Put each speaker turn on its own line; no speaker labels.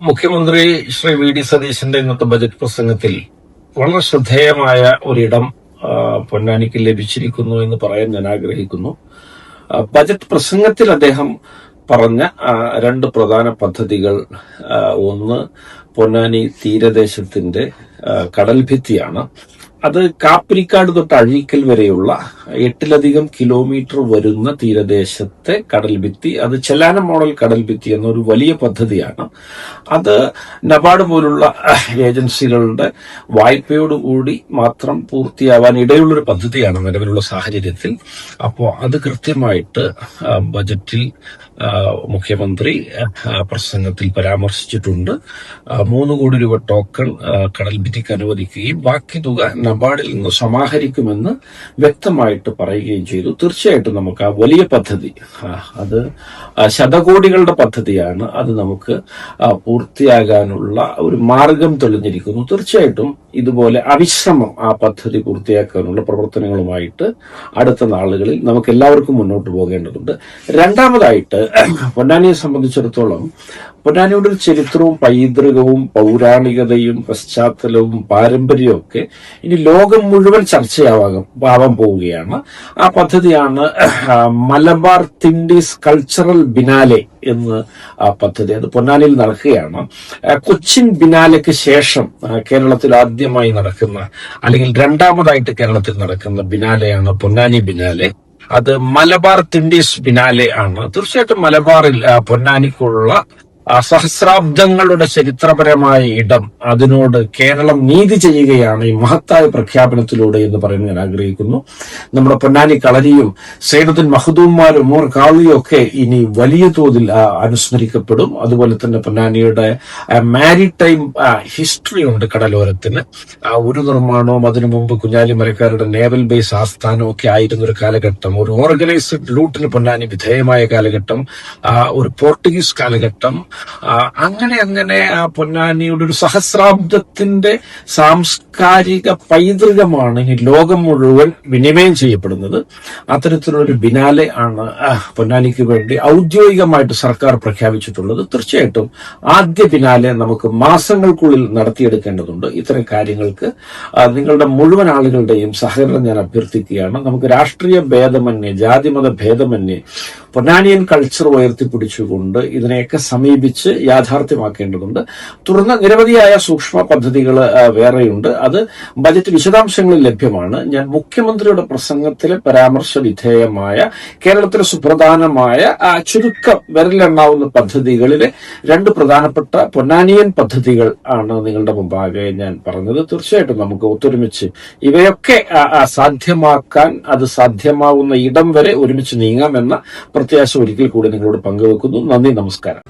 മുഖ്യമന്ത്രി Shri V D സതീശന്റെ ഇന്നത്തെ ബജറ്റ് പ്രസംഗത്തിൽ വളരെ ശ്രദ്ധേയമായ ഒരിടം പൊന്നാനിക്ക് ലഭിച്ചിരിക്കുന്നു എന്ന് പറയാൻ ഞാൻ ആഗ്രഹിക്കുന്നു. ബജറ്റ് പ്രസംഗത്തിൽ അദ്ദേഹം പറഞ്ഞ രണ്ട് പ്രധാന പദ്ധതികൾ, ഒന്ന് പൊന്നാനി തീരദേശത്തിന്റെ കടൽഭിത്തിയാണ്. അത് കാപ്പിരിക്കാട് തൊട്ട് അഴീക്കൽ വരെയുള്ള 8ലധികം കിലോമീറ്റർ വരുന്ന തീരദേശത്തെ കടൽഭിത്തി, അത് ചെല്ലാനം മോഡൽ കടൽഭിത്തി എന്നൊരു വലിയ പദ്ധതിയാണ്. അത് നബാർഡ് പോലുള്ള ഏജൻസികളുടെ വായ്പയോടുകൂടി മാത്രം പൂർത്തിയാവാൻ ഇടയുള്ളൊരു പദ്ധതിയാണ് നിലവിലുള്ള സാഹചര്യത്തിൽ. അപ്പോൾ അത് കൃത്യമായിട്ട് ബജറ്റിൽ മുഖ്യമന്ത്രി പ്രസംഗത്തിൽ പരാമർശിച്ചിട്ടുണ്ട്. 3 കോടി രൂപ ടോക്കൺ കടൽഭിത്തിക്ക് അനുവദിക്കുകയും ബാക്കി തുക നബാർഡിൽ നിന്ന് സമാഹരിക്കുമെന്ന് വ്യക്തമായിട്ട് പറയുകയും ചെയ്തു. തീർച്ചയായിട്ടും നമുക്ക് ആ വലിയ പദ്ധതി, അത് ശതകോടികളുടെ പദ്ധതിയാണ്, അത് നമുക്ക് പൂർത്തിയാകാനുള്ള ഒരു മാർഗം തെളിഞ്ഞിരിക്കുന്നു. തീർച്ചയായിട്ടും ഇതുപോലെ അവിശ്രമം ആ പദ്ധതി പൂർത്തിയാക്കാനുള്ള പ്രവർത്തനങ്ങളുമായിട്ട് അടുത്ത നാളുകളിൽ നമുക്ക് എല്ലാവർക്കും മുന്നോട്ട് പോകേണ്ടതുണ്ട്. രണ്ടാമതായിട്ട് പൊന്നാനിയെ സംബന്ധിച്ചിടത്തോളം പൊന്നാനിയുടെ ഒരു ചരിത്രവും പൈതൃകവും പൗരാണികതയും പശ്ചാത്തലവും പാരമ്പര്യവും ഒക്കെ ഇനി ലോകം മുഴുവൻ ചർച്ചയാവാൻ പോവുകയാണ്. ആ പദ്ധതിയാണ് മലബാർ തിണ്ടീസ് കൾച്ചറൽ ബിനാലെ എന്ന് പദ്ധതി. അത് പൊന്നാനിയിൽ നടക്കുകയാണ്. കൊച്ചിൻ ബിനാലയ്ക്ക് ശേഷം കേരളത്തിൽ ആദ്യമായി നടക്കുന്ന, അല്ലെങ്കിൽ രണ്ടാമതായിട്ട് കേരളത്തിൽ നടക്കുന്ന ബിനാലെയാണ് പൊന്നാനി ബിനാലെ. അത് മലബാർ തിണ്ടീസ് ബിനാലെ ആണ്. തീർച്ചയായിട്ടും മലബാറിൽ പൊന്നാനിക്കുള്ള സഹസ്രാബ്ദങ്ങളുടെ ചരിത്രപരമായ ഇടം, അതിനോട് കേരളം നീതി ചെയ്യുകയാണ് ഈ മഹത്തായ പ്രഖ്യാപനത്തിലൂടെ എന്ന് പറയുന്നത് ഞാൻ ആഗ്രഹിക്കുന്നു. നമ്മുടെ പൊന്നാനി കളരിയും സൈനുദ്ദീൻ മഖ്ദൂംമാരും ഉമർ ഖാളിയും ഒക്കെ ഇനി വലിയ തോതിൽ അനുസ്മരിക്കപ്പെടും. അതുപോലെ തന്നെ പൊന്നാനിയുടെ മാരിടൈം ഹിസ്റ്ററി ഉണ്ട്. കടലോരത്തിന് ഒരു നിർമ്മാണവും അതിനു മുമ്പ് കുഞ്ഞാലിമരക്കാരുടെ നേവൽ ബേസ് ആസ്ഥാനവും ഒക്കെ ആയിരുന്ന ഒരു കാലഘട്ടം, ഒരു ഓർഗനൈസ്ഡ് ലൂട്ടിന് പൊന്നാനി വിധേയമായ കാലഘട്ടം, ഒരു പോർട്ടുഗീസ് കാലഘട്ടം, അങ്ങനെ ആ പൊന്നാനിയുടെ ഒരു സഹസ്രാബ്ദത്തിന്റെ സാംസ്കാരിക പൈതൃകമാണ് ഇനി ലോകം മുഴുവൻ വിനിമയം ചെയ്യപ്പെടുന്നത്. അത്തരത്തിലൊരു ബിനാലെ ആണ് പൊന്നാനിക്ക് വേണ്ടി ഔദ്യോഗികമായിട്ട് സർക്കാർ പ്രഖ്യാപിച്ചിട്ടുള്ളത്. തീർച്ചയായിട്ടും ആദ്യ ബിനാലെ നമുക്ക് മാസങ്ങൾക്കുള്ളിൽ നടത്തിയെടുക്കേണ്ടതുണ്ട്. ഇത്തരം കാര്യങ്ങൾക്ക് നിങ്ങളുടെ മുഴുവൻ ആളുകളുടെയും സഹകരണം ഞാൻ അഭ്യർത്ഥിക്കുകയാണ്. നമുക്ക് രാഷ്ട്രീയ ഭേദമന്യേ, ജാതിമത ഭേദമന്യേ പൊന്നാനിയൻ കൾച്ചർ ഉയർത്തിപ്പിടിച്ചുകൊണ്ട് ഇതിനെയൊക്കെ സമീപിച്ച് യാഥാർത്ഥ്യമാക്കേണ്ടതുണ്ട്. തുടർന്ന് നിരവധിയായ സൂക്ഷ്മ പദ്ധതികൾ വേറെയുണ്ട്. അത് ബജറ്റ് വിശദാംശങ്ങളിൽ ലഭ്യമാണ്. ഞാൻ മുഖ്യമന്ത്രിയുടെ പ്രസംഗത്തിലെ പരാമർശ വിധേയമായ കേരളത്തിലെ സുപ്രധാനമായ ചുരുക്കം വിരലെണ്ണാവുന്ന പദ്ധതികളിലെ 2 പ്രധാനപ്പെട്ട പൊന്നാനിയൻ പദ്ധതികൾ ആണ് നിങ്ങളുടെ മുമ്പാകെ ഞാൻ പറഞ്ഞത്. തീർച്ചയായിട്ടും നമുക്ക് ഒത്തൊരുമിച്ച് ഇവയൊക്കെ സാധ്യമാക്കാൻ, അത് സാധ്യമാവുന്ന ഇടം വരെ ഒരുമിച്ച് നീങ്ങാമെന്ന പ്രത്യാശ ഒരിക്കൽ കൂടി നിങ്ങളോട് പങ്കുവെക്കുന്നു. നന്ദി, നമസ്കാരം.